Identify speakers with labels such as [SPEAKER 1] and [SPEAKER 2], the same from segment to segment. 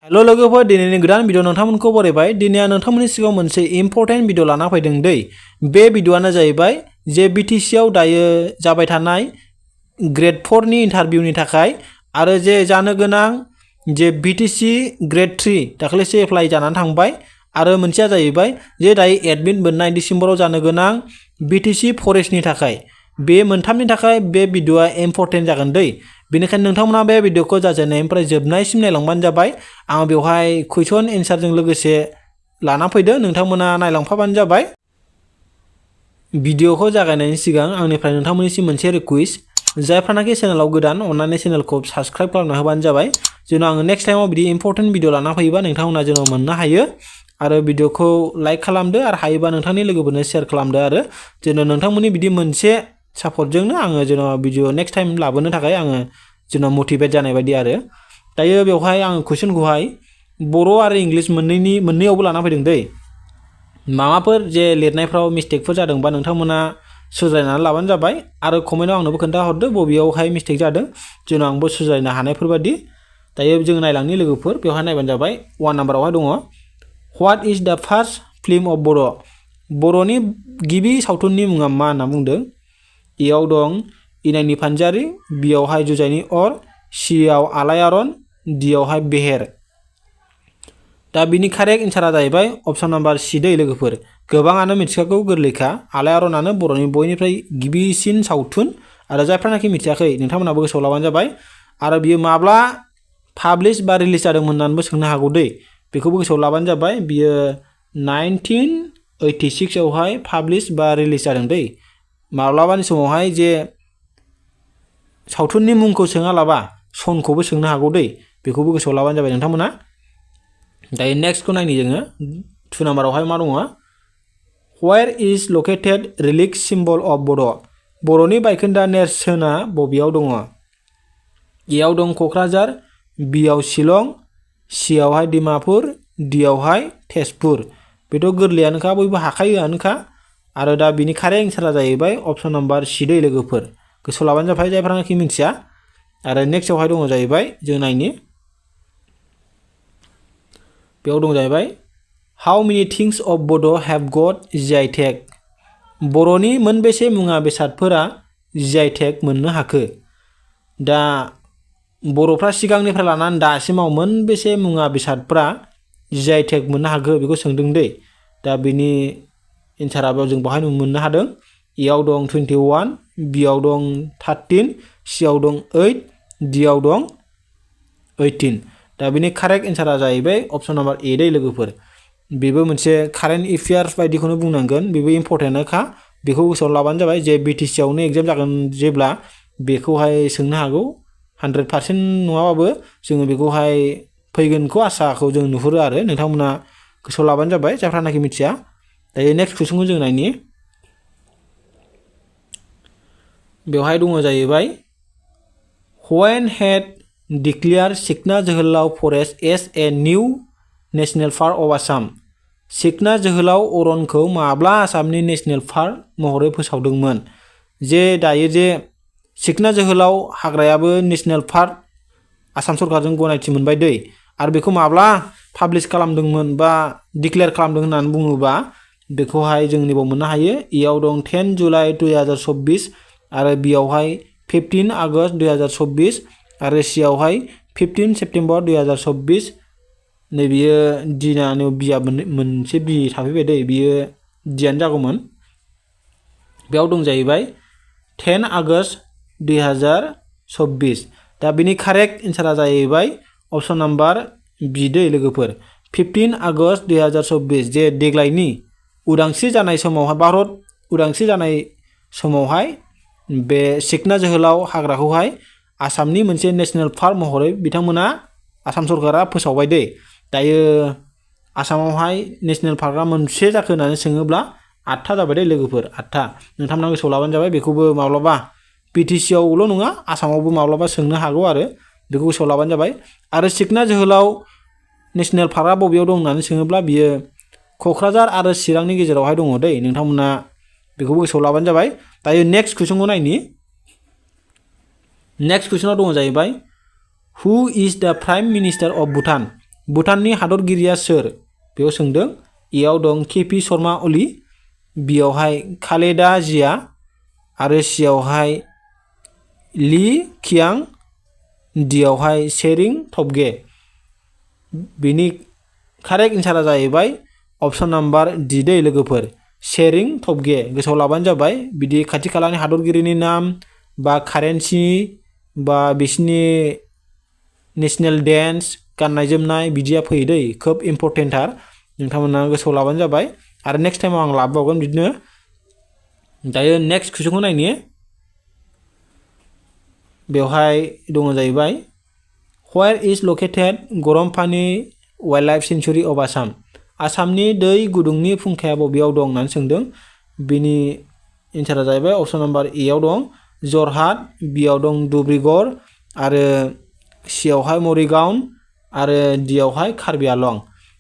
[SPEAKER 1] Hello लोगोफोर दिनैनि गोदान भिडिअ नोंथांमोनखौ बरायबाय। दिनै आं नोंथांमोननि सिगाङाव मोनसे इम्पर्टेन्ट भिडिअ लाना फैदों दै। बे भिडिअआनो जाहैबाय जे BTC आव दायो जाबाय थानाय ग्रेड 4 नि इन्टारभिउनि थाखाय आरो जे जानो गोनां जे BTC ग्रेड 3 दाखालिसो एप्लाइ जानानै थांबाय आरो मोनसेया जाहैबाय जे दायो एडमिट मोननाय डिसेम्बराव जानो गोनां BTC फरेस्टनि थाखाय। बे मोनथामनि थाखाय बे भिडिअआ इम्पर्टेन्ट जागोन दै। बेनिखायनो नोंथांमोना बे भिडिअखौ जाजेननायनिफ्राय जोबनायसिम नायलांबानो जाबाय। आं बेवहाय कुइसन एन्सारजों लोगोसे लाना फैदों, नोंथांमोना नायलांफाबानो जाबाय। भिडिअखौ जागायनायनि सिगां आंनिफ्राय नोंथांमोननिसिम मोनसे रिक्वेस्ट, जायफ्रानाखि चेनेलाव गोदान अन्नानै चेनेलखौ साबस्क्राइब खालामना होबानो जाबाय, जेन' आङो नेक्स्ट टाइमाव बिदि इम्पर्टेन्ट भिडिअ लाना फैयोबा नोंथांमोना जेन' मोननो हायो। आरो भिडिअखौ लाइक खालामदो आरो हायोबा नोंथांनि लोगोफोरनो शेयार खालामदो आरो जेन' नोंथांमोननि बिदि मोनसे सापर्टजोंनो आङो जेन' भिडिअ नेक्स्ट टाइम लाबोनो थाखाय आङो जेन' मटिभेट जानाय बायदि आरो। दायो बेवहाय आं कुइसनखौहाय बर' आरो इंलिश मोननैयावबो लाना फैदों दै। माबाफोर जे लिरनायफ्राव मिस्टेकफोर जादोंबा नोंथांमोना सुद्रायनानै लाबानो जाबाय आरो कमेन्टआव आंनोबो खोन्थाहरदो बबेयावहाय मिस्टेक जादों, जेन' आंबो सुद्रायनो हानायफोर बायदि। दायो जों नायलांनि लोगोफोर, बेवहाय नायबानो जाबाय। 1 नाम्बारावहाय दङ, व्हाट इज द फार्स्ट फिल्म अफ बर'? बर'नि गिबि सावथुननि मुङा मा होनना बुंदों। एआव दं इनायनि फानजारि, बियावहाय जुजाइनि अर, सिआव आलायारन, डिआवहाय बेहेर। दा बिनि कारेक्ट एन्सारा जाहैबाय अप्शन नाम्बार सि दै लोगोफोर। गोबाङानो मिथिखागौ, गोरलैखा। आलायारनानो बर'नि बयनिफ्राय गिबिसिन सावथुन आरो जायफ्रानाखि मिथियाखै नोंथांमोनाबो गोसोआव लाबानो जाबाय। आरो बियो माब्ला पाब्लिश बा रिलिज जादोंमोन होननानैबो सोंनो हागौ दै, बेखौबो गोसोआव लाबानो जाबाय। बियो 1986 आवहाय पाब्लिश बा रिलिज जादों दै। माब्लाबानि समावहाय जे सावथुननि मुंखौ सोङालाबा सनखौबो सोंनो हागौ दै, बेखौबो गोसोआव लाबानो जाबाय नोंथांमोना। दायो नेक्स्टखौ नायनि जोङो। 2 नाम्बारावहाय मा दङ, where is located relic symbol of Bodo'? बर'नि बायखोन्दा नेरसोना बबेयाव दङ। एआव दं क'क्राझार, बिआव शिलं, सिआवहाय डिमापुर, डिआवहाय तेजपुर। बेथ' गोरलैयानोखा, बयबो हाखायोआनोखा। आरो दा बिनि कारेक्ट एन्सारा जाहैबाय अप्शन नाम्बार सि दै लोगोफोर। गोसोआव लाबानो जाबाय जायफ्रानाखि मिथिया। आरो नेक्स्टआवहाय दङ जाहैबाय, जों नायनि, बेयाव दं जाहैबाय हाउ मेनि थिंग्स अफ बड' हेभ गट GI टेग? बर'नि मोनबेसे मुवा बेसादफोरा GI टेग मोननो हाखो? दा बर'फ्रा सिगांनिफ्राय लानानै दासिमाव मोनबेसे मुवा बेसादफ्रा GI टेग मोननो हाखो बेखौ सोंदों दै। दा बिनि एन्साराबो जों बेवहाय मोननो हादों। एआव दं 21, बिआव दं 13, सिआव दं 8, डिआव दं 18। दा बिनि कारेक्ट एन्सारा जाहैबाय अप्शन नाम्बार ए दै लोगोफोर। बेबो मोनसे कारेन्ट एफेयार्स बायदिखौनो बुंनांगोन, बेबो इम्पर्टेन्टनोखा। बेखौ गोसोआव लाबानो जाबाय जे BTC आवनो एग्जाम जागोन जेब्ला बेखौहाय सोंनो हागौ। 100% नङाबाबो जोङो बेखौहाय फैगोनखौ आसाखौ जों नुहुरो आरो नोंथांमोना गोसोआव लाबानो जाबाय जायफ्रानाखि मिथिया। दायो नेक्स्ट कुइसनखौ जों नायनि। बेवहाय दङ जाहैबाय व्हेन हेड डिक्लेयार सिखना जोहोलाव forest as a new national park of Assam? सिखना जोहोलाव अरनखौ माब्ला आसामनि नेशनेल पार्क महरै फोसावदोंमोन? जे दायो जे सिखना जोहोलाव हाग्रायाबो नेशनेल पार्क आसाम सरकारजों गनायथि मोनबाय दै। आरो बेखौ माब्ला पाब्लिश खालामदोंमोन बा डिक्लेयार खालामदों होननानै बुङोबा बेखौहाय जों नैबाव मोननो हायो। एआव दं 10 जुलाइ 2024 आरो बियावहाय 15 आगस्ट 2024 आरो सिआवहाय 15 सेप्तेम्बर 2024। नैबियो दिना बिया मोनसे बि थाफैबाय दै, बियो दियानो जागौमोन। बेयाव दं जाहैबाय 10 आगस्ट 2024। दा बिनि कारेक्ट एन्सारा जाहैबाय अप्शन नाम्बार बि दै लोगोफोर। 15 आगस्ट 2024 जे देग्लायनि उदांस्रि जानाय समावहाय, भारत उदांस्रि जानाय समावहाय बे सिखना जोहोलाव हाग्राखौहाय आसामनि मोनसे नेशनेल पार्क महरै बिथांमोना आसाम सरकारा फोसावबाय दै। दायो आसामावहाय नेशनेल पार्कआ मोनसे जाखो होननानै सोङोब्ला 8था जाबाय दै लोगोफोर, 8था। नोंथांमोना गोसोआव लाबानो जाबाय। बेखौबो माब्लाबा BTC आवल' नङा आसामावबो माब्लाबा सोंनो हागौ आरो बेखौ गोसोआव लाबानो जाबाय। आरो सिखना जोहोलाव नेशनेल पार्कआ बबेयाव दं होननानै सोङोब्ला बियो क'क्राझार आरो चिरांनि गेजेरावहाय दङ दै। नोंथांमोना बेखौबो गोसोआव लाबानो जाबाय। दायो नेक्स्ट कुइसनखौ नायनि। नेक्स्ट कुइसनाव दङ जाहैबाय हु इज द प्राइम मिनिस्टार अफ भुटान? भुटाननि हादरगिरिया सोर बेयाव सोंदों एयाव दं केपि शर्मा ओली बियावहाय खालेदा जिया आरो सियावहाय ली कियां डियावहाय शेरिं टपगे बिनि कारेक्ट एन्सारा जाहैबाय अपसन नाम्बार डि दै लोगोफोर शेरिं टपगे गोसोआव लाबानो जाबाय बिदि खाथि खालानि हादरगिरिनि नाम बा कारेन्सि बा बिसिनि नेशनेल डेन्स गाननाय जोमनाय बिदिया फैयो दै खोब इम्पर्टेन्टथार नोंथांमोना गोसोआव लाबानो जाबाय आरो नेक्स्ट टाइमाव आं लाबावगोन बिदिनो दायो नेक्स्ट कुइसनखौ नायनि बेवहाय दङ जाहैबाय Where is located Garampani wildlife sanctuary of Assam आसामनि दै गुदुंनि फुंखाया बबेयाव दं होननानै सोंदों बिनि एन्सारा जाहैबाय अपसन नाम्बार ए आव दं जरहाट बियाव दं धुब्रीगढ़ आरो सियावहाय मरिगांव आरो डियावहाय कार्बि आलं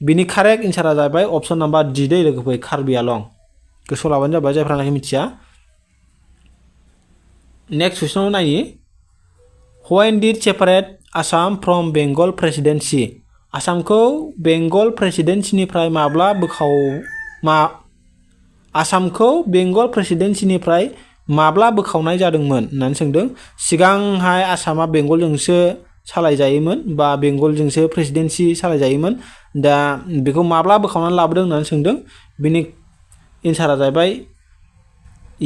[SPEAKER 1] बिनि कारेक्ट एन्सारा जाहैबाय अपसन नाम्बार डि दै लोगोफोर कार्बि आलं गोसोआव लाबानो जाबाय जायफ्रानाखि मिथिया नेक्स्ट कुइसनाव नायनि When did separate Assam from Bengal presidency आसामखौ बेंगल प्रेसिडेन्सिनिफ्राय माब्ला आसामखौ बेंगल प्रेसिडेन्सिनिफ्राय माब्ला बोखावनाय जादोंमोन होननानै सोंदों सिगांहाय आसामा बेंगलजोंसो सालायजायोमोन बा बेंगलजोंसो प्रेसिडेन्सि सालायजायोमोन दा बेखौ माब्ला बोखावनानै लाबोदों होननानै सोंदों बिनि एन्सारा जाहैबाय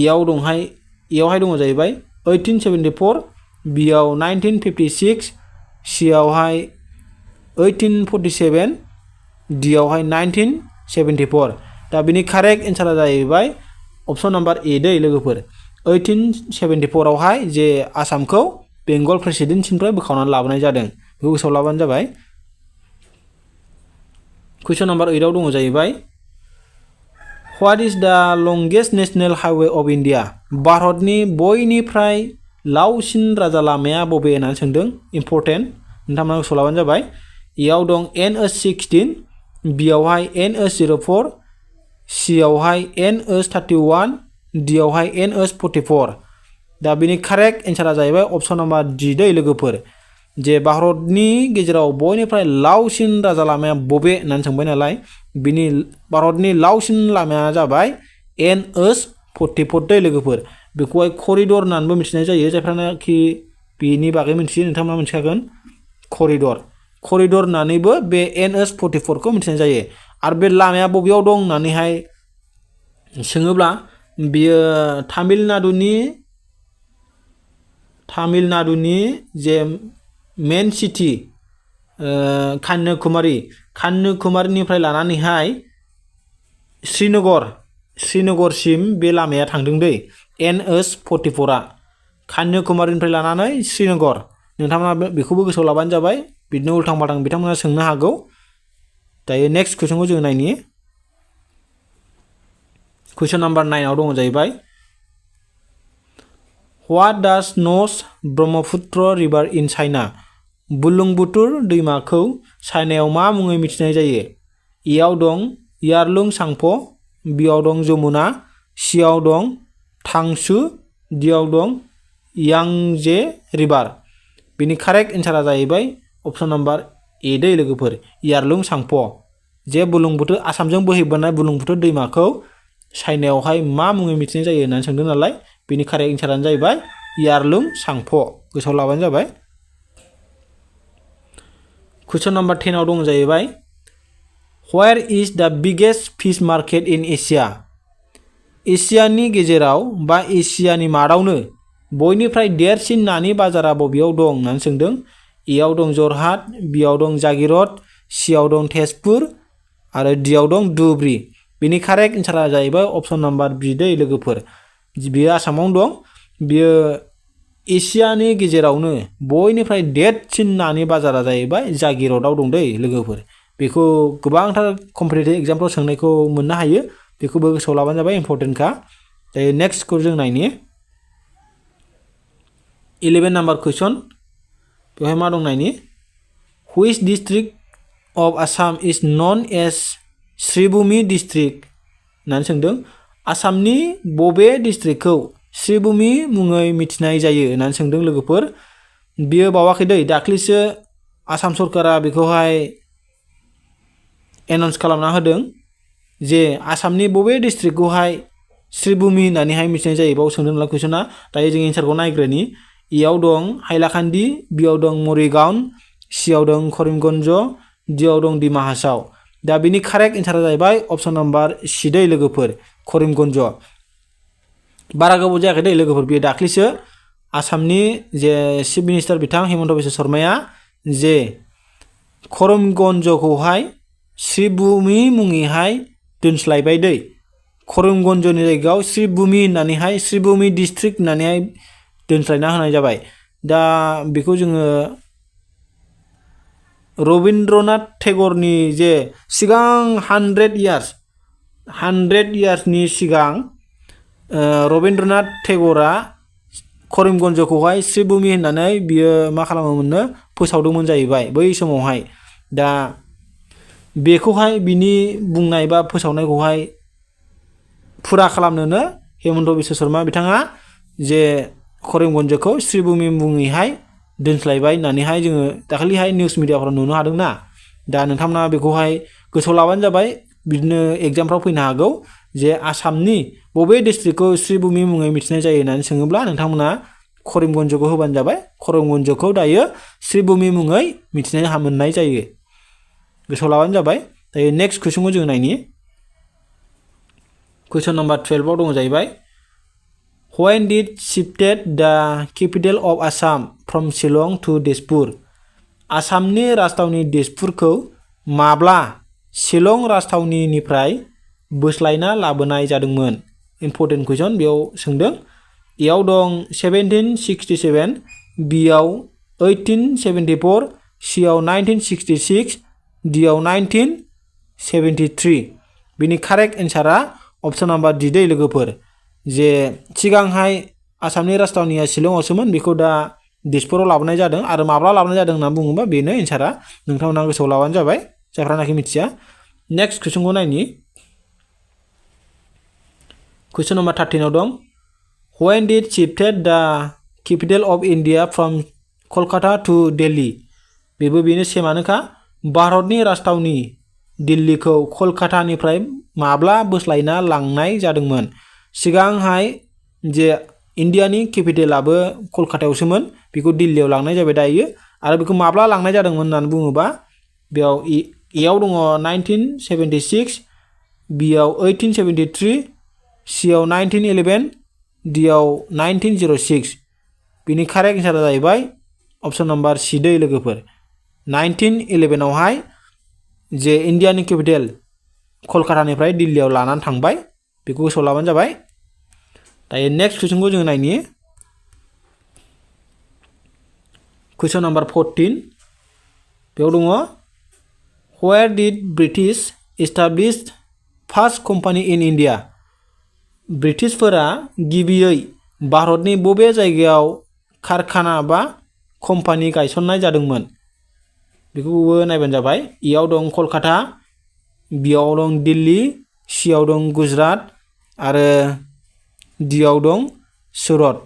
[SPEAKER 1] इयावहाय दङ जाहैबाय 1874 बियाव 1956 सियावहाय 1847 डियावहाय 1974 दा बिनि कारेक्ट एन्सारा जाहैबाय अपसन नाम्बार ए दै लोगोफोर 1874 आवहाय जे आसामखौ बेंगल प्रेसिडेन्सिनिफ्राय बोखावनानै लाबोनाय जादों बेखौ गोसोआव लाबानो जाबाय कुइसन नाम्बार 8 आव दङ जाहैबाय What is the longest national highway of India भारतनि बयनिफ्राय लावसिन राजा लामाया बबे होननानै सोंदों इम्पर्टेन्ट नोंथांमोना गोसोआव लाबानो जाबाय इयाव दं NH16 बियावहाय NH04 सियावहाय NH31 डियावहाय NH44 दा बिनि कारेक्ट एन्सारा जाहैबाय अपसन नाम्बार डि दै लोगोफोर जे भारतनि गेजेराव बयनिफ्राय लावसिन राजा लामाया बबे होननानै सोंबाय नालाय बिनि भारतनि लावसिन लामाया जाबाय NH44 दै लोगोफोर बेखौहाय करिडर होननानैबो मिथिनाय जायो जायफ्रानाखि बेनि बागै मिथियो नोंथांमोना मिथिखागोन करिडर होननानैबो बे NH44 खौ मिथिनाय जायो आरो बे लामाया बबेयाव दं होननानैहाय सोङोब्ला बियो तामिलनाडुनि जे मेन सिटि कन्याकुमारिनिफ्राय लानानैहाय श्रीनगरसिम बे लामाया थांदों दै NH44 आ कन्याकुमारिनिफ्राय लानानै श्रीनगर नोंथांमोना बेखौबो गोसोआव लाबानो जाबाय बिदिनो उल्थां फाल्थां बिथांमोना सोंनो हागौ दायो नेक्स्ट कुइसनखौ जों नायनि कुइसन नाम्बार 9 आव दङ जाहैबाय What does North Brahmaputra River in China Burlungbuthur दैमाखौ चाइनायाव मा मुङै मिथिनाय जायो इयाव दं यारलुं सांपो बियाव दं जमुना सियाव दं थांसु डियाव दं यांजे रिभार बिनि कारेक्ट एन्सारा जाहैबाय अपसन नाम्बार ए दै लोगोफोर यारलुं सांपो जे बुरलुंबुथुर आसामजों बोहैबोनाय बुरलुंबुथुर दैमाखौ चाइनायावहाय मा मुङै मिथिनाय जायो होननानै सोंदों नालाय बिनि कारेक्ट एन्सारानो जाहैबाय यारलुं सांपो गोसोआव लाबानो जाबाय कुइसन नाम्बार 10 आव दं जाहैबाय Where is the biggest fish market in Asia एसियानि गेजेराव बा एसियानि मादावनो बयनिफ्राय देरसिन नानि बाजारा बबेयाव दं होननानै सोंदों एयाव दं जरहाट बियाव दं जागिरद सियाव दं तेजपुर आरो डियाव दं धुब्री बिनि कारेक्ट एन्सारा जाहैबाय अपसन नाम्बार बि दै लोगोफोर बियो आसामाव दं बियो एसियानि गेजेरावनो बयनिफ्राय देरसिन नानि बाजारा जाहैबाय जागिरदआव दं दै लोगोफोर बेखौ गोबांथार कम्पिटिटिभ एग्जामफ्राव सोंनायखौ मोननो हायो बेखौबो गोसोआव लाबानो जाबाय इम्पर्टेन्टखा दायो नेक्स्टखौ जों नायनि 11 नाम्बार कुइसन बेवहाय मा दं नायनि Which district of Assam is known as Sribhumi district होननानै सोंदों आसामनि बबे डिस्ट्रिक्टखौ श्रीभूमि मुङै मिथिनाय जायो होननानै सोंदों लोगोफोर बियो बावाखै दै दाख्लैसो आसाम सरकारा बेखौहाय एनाउन्स खालामना होदों जे आसामनि बबे डिस्ट्रिक्टखौहाय श्रीभूमि होननानैहाय मिथिनाय जायो। बाव सोंदों नालाय कुइसना। दायो जों एन्सारखौ नायग्रोनि। इयाव दं हाइलाकान्दि, बियाव दं मरिगांव, सियाव दं करिमगन्ज, डियाव दं डिमा हासाव। दा बिनि कारेक्ट एन्सारा जाहैबाय अप्शन नाम्बार सि दै लोगोफोर, करिमगन्ज। बारा गोबाव जायाखै दै लोगोफोर, बेयो दाख्लैसो आसामनि जे चिफ मिनिस्टार बिथां हेमन्त बिश्व शर्माया जे करिमगन्जखौहाय श्रीभूमि मुङैहाय दोनस्लायबाय दै। करिमगन्जनि जायगायाव श्रीभूमि होननानैहाय श्रीभूमि डिस्ट्रिक्ट होननानैहाय दोनस्लायना होनाय जाबाय। दा बेखौ जोङो रबीन्द्रनाथ टेगरनि जे सिगां 100 इयार्सनि सिगां रबीन्द्रनाथ टेगरा करिमगन्जखौहाय श्रीभूमि होननानै बियो मा खालामोमोननो फोसावदोंमोन जाहैबाय बै समावहाय। दा बेखौहाय बिनि बुंनाय बा फोसावनायखौहाय फुरा खालामनोनो हेमन्त बिश्व शर्मा बिथाङा जे करिमगन्जखौ श्रीभूमि मुङैहाय दोनस्लायबाय होननानैहाय जोङो दाखालिहाय निउस मिडियाफोराव नुनो हादोंना। दा नोंथांमोना बेखौहाय गोसोआव लाबानो जाबाय, बिदिनो एग्जामफ्राव फैनो हागौ जे आसामनि बबे डिस्ट्रिक्टखौ श्रीभूमि मुङै मिथिनाय जायो होननानै सोङोब्ला नोंथांमोना करिमगन्जखौ होबानो जाबाय। करिमगन्जखौ दायो श्रीभूमि मुङै मिथिनाय मोननाय जायो। गोसोआव लाबानो जाबाय। दायो नेक्स्ट कुइसनखौ जों नायनि। कुइसन नाम्बार 12 आव दङ जाहैबाय When did shifted the capital of Assam from Shillong to Dispur? आसामनि राजथावनि दिसपुरखौ माब्ला शिलं राजथावनिनिफ्राय बोस्लायना लाबोनाय जादोंमोन? इम्पर्टेन्ट कुइसन, बेयाव सोंदों। एयाव दं 1767, बियाव 1874, सियाव 1966, डियाव 1973। बिनि कारेक्ट एन्सारा अप्शन नाम्बार डि दै लोगोफोर। जे सिगांहाय आसामनि राजथावनिया शिलंआवसोमोन, बेखौ दा दिसपुराव लाबोनाय जादों। आरो माब्ला लाबोनाय जादों होनना बुङोबा बेनो एन्सारा। नोंथांमोना गोसोआव लाबानो जाबाय जायफ्रानाखि मिथिया। नेक्स्ट कुइसनखौ नायनि। कुइसन नाम्बार 13 आव दं When did shifted the capital of India from Kolkata to Delhi? बेबो बेनो सेमानोखा। भारतनि राजथावनि दिल्लीखौ कलकातानिफ्राय माब्ला बोस्लायना लांनाय जादोंमोन? सिगांहाय जे इन्डियानि केपिटेलाबो कलकातायावसोमोन, बेखौ दिल्लीयाव लांनाय जाबाय दायो। आरो बेखौ माब्ला लांनाय जादोंमोन होननानै बुङोबा बेयाव एयाव दङ 1976, बियाव 1873, सियाव 1911, डियाव 1906। बिनि कारेक्ट एन्सारा जाहैबाय अप्शन नाम्बार सि दै लोगोफोर। 1911आवहाय जे इन्डियानि केपिटेल कलकातानिफ्राय दिल्लीयाव लानानै थांबाय, बेखौ गोसोआव लाबानो जाबाय। दायो नेक्स्ट कुइसनखौ जोङो नायनि। कुइसन नाम्बार 14 बेयाव दङ Where did British establish first company in India? ब्रिटिशफोरा गिबियै भारतनि बबे जायगायाव कारखाना बा कम्पानि गायसननाय जादोंमोन? बेखौबो नायबानो जाबाय। इयाव दं कलकाता, बियाव दं दिल्ली, सियाव दं गुजरात आरो डियाव दं सुरत।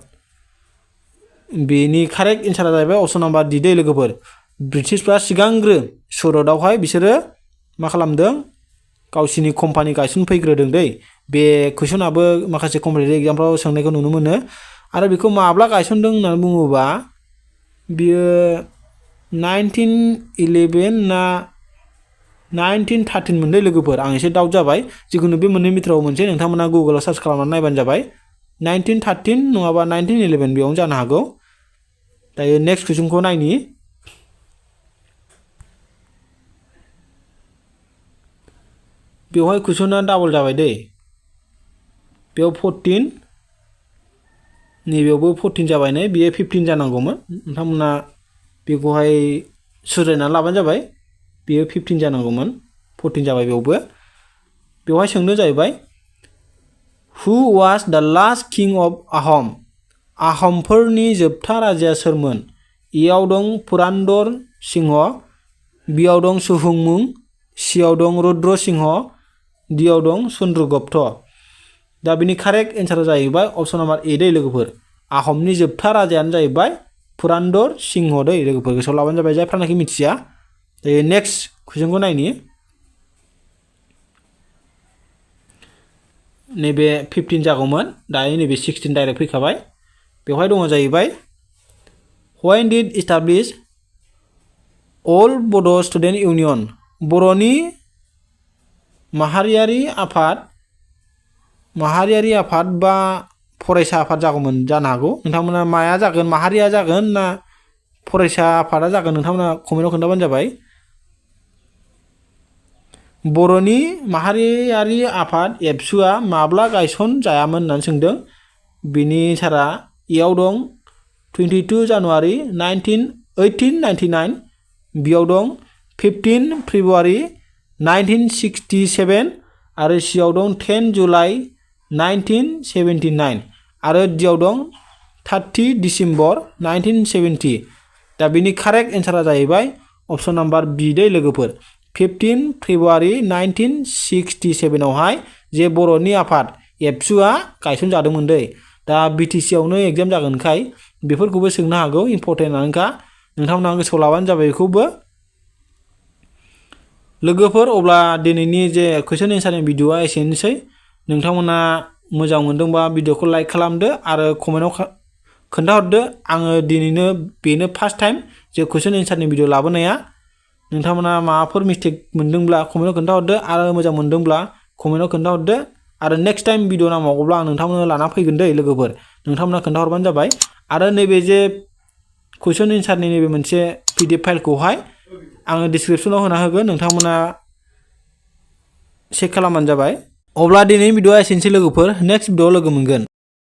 [SPEAKER 1] बेनि कारेक्ट एन्सारा जाहैबाय अप्शन नाम्बार डि दै लोगोफोर। ब्रिटिशफ्रा सिगांग्रो सुरतआवहाय बिसोरो मा खालामदों, गावसिनि कम्पानि गायसनफैग्रोदों दै। बे कुइसनाबो माखासे कम्पिटिटिभ एग्जामफ्राव सोंनायखौ नुनो मोनो। आरो बेखौ माब्ला गायसनदों होननानै बुङोबा बियो 1911 ना 1913 मोनदै लोगोफोर, आं एसे डाउट जाबाय। जिखुनु बे मोननै बिथोराव मोनसे, नोंथांमोना गुगोलाव सार्च खालामनानै नायबानो जाबाय। 1913 नङाबा 1911 बेयावनो जानो हागौ। दायो नेक्स्ट कुइसनखौ नायनि। बेवहाय कुइसना डाबल जाबाय दै। बेयाव 14, नैबेयावबो 14 जाबाय नै, बियो 15 जानांगौमोन। नोंथांमोना बेखौहाय सुद्रायनानै लाबानो जाबाय। बेयो 15 जानांगौमोन, 14 जाबाय बेयावबो। बेवहाय सोंनो जाहैबाय Who was the last king of Ahom? आहमफोरनि जोबथा राजाया सोरमोन? इयाव दं पुरन्दर सिंह, बियाव दं सुहुंमुं, सियाव दं रुद्र सिंह, डियाव दं चन्द्रगुप्त। दा बिनि कारेक्ट एन्सारा जाहैबाय अप्शन नाम्बार ए दै लोगोफोर। आहमनि जोबथा राजायानो जाहैबाय पुरन्दर सिंह दै लोगोफोर। गोसोआव लाबानो जाबाय जायफ्रानाखि मिथिया। दायो नेक्स्ट कुइसनखौ नायनि। नैबे 15 जागौमोन दायो नैबे 16 डाइरेक्ट फैखाबाय बेवहाय दङ जाहैबाय When did establish All Bodo Student Union बर'नि माहारियारि आफाद बा फरायसा आफाद जागौमोन जानो हागौ नोंथांमोना माया जागोन माहारिया जागोन ना फरायसा आफादा जागोन नोंथांमोना कमेन्टआव खोन्थाबानो जाबाय बर'नि माहारियारि आफाद एबसुआ माब्ला गायसन जायामोन होननानै सोंदों बिनि सारा इयाव दं 22 जानुवारि 1899 बियाव दं 15 फेब्रुवारि 1967 आरो सियाव दं 10 जुलाइ 1979 आरो दियाव दं 30 डिसेम्बर 1970 दा बिनि कारेक्ट एन्सारा जाहैबाय अप्शन नाम्बार बी दै लोगोफोर 15 फेब्रुवारि 1967 आवहाय जे बर'नि आफाद एबसुआ गायसन जादोंमोन दै दा BTC आवनो एग्जाम जागोनखाय बेफोरखौबो सोंनो हागौ इम्पोर्टेन्टआनोखा नोंथांमोना गोसोआव लाबानो जाबाय बेखौबो लोगोफोर अब्ला दिनैनि जे कुइसन एन्सारनि भिडिअआ एसेनोसै नोंथांमोना मोजां मोनदोंबा भिडिअखौ लाइक खालामदो आरो कमेन्टआव खोन्थाहरदो आङो दिनैनो बेनो फार्स्ट टाइम जे कुइसन एन्सारनि भिडिअ लाबोनाया नोंथांमोना माबाफोर मिस्टेक मोनदोंब्ला कमेन्टआव खोन्थाहरदो आरो मोजां मोनदोंब्ला कमेन्टआव खोन्थाहरदो आरो नेक्स्ट टाइम भिडिअ नांबावगौब्ला आं नोंथांमोननो लाना फैगोन दै लोगोफोर नोंथांमोना खोन्थाहरबानो जाबाय आरो नैबे जे कुइसन एन्सारनि नैबे मोनसे PDF फाइलखौहाय आङो डिसक्रिपसनाव होना होगोन नोंथांमोना चेक खालामबानो जाबाय अब्ला दिनैनि भिडिअआ एसेनोसै लोगोफोर नेक्स्ट भिडिअआव लोगो मोनगोन